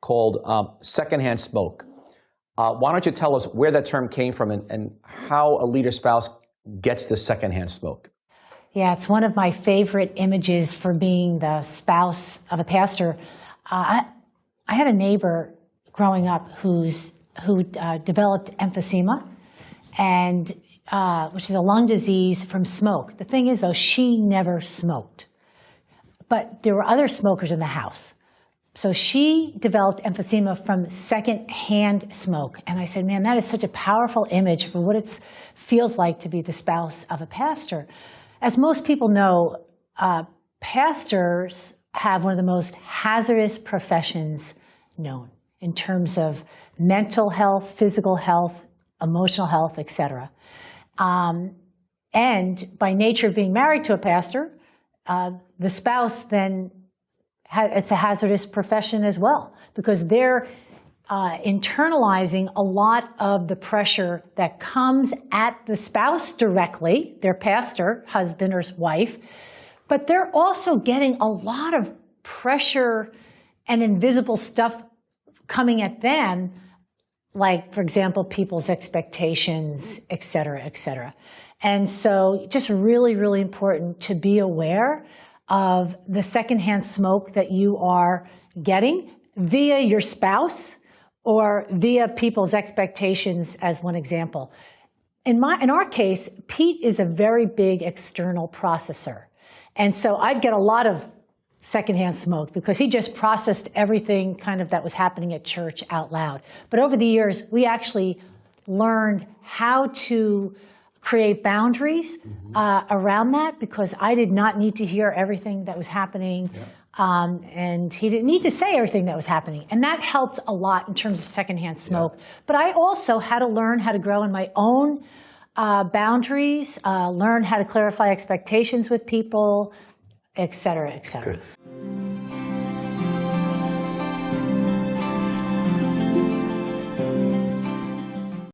called secondhand smoke. Why don't you tell us where that term came from and how a leader spouse gets the secondhand smoke? Yeah, it's one of my favorite images for being the spouse of a pastor. I had a neighbor growing up who developed emphysema, and which is a lung disease from smoke. The thing is, though, she never smoked, but there were other smokers in the house. So she developed emphysema from secondhand smoke. And I said, man, that is such a powerful image for what it feels like to be the spouse of a pastor. As most people know, pastors have one of the most hazardous professions known in terms of mental health, physical health, emotional health, etc. And by nature of being married to a pastor, the spouse then it's a hazardous profession as well, because they're internalizing a lot of the pressure that comes at the spouse directly, their pastor, husband or wife, but they're also getting a lot of pressure and invisible stuff coming at them, like, for example, people's expectations, et cetera, et cetera. And so just really, really important to be aware of the secondhand smoke that you are getting via your spouse or via people's expectations, as one example. In our case, Pete is a very big external processor. And so I'd get a lot of secondhand smoke because he just processed everything kind of that was happening at church out loud. But over the years, we actually learned how to create boundaries around that, because I did not need to hear everything that was happening, and he didn't need to say everything that was happening. And that helped a lot in terms of secondhand smoke. Yeah. But I also had to learn how to grow in my own boundaries, learn how to clarify expectations with people, et cetera, et cetera. Good.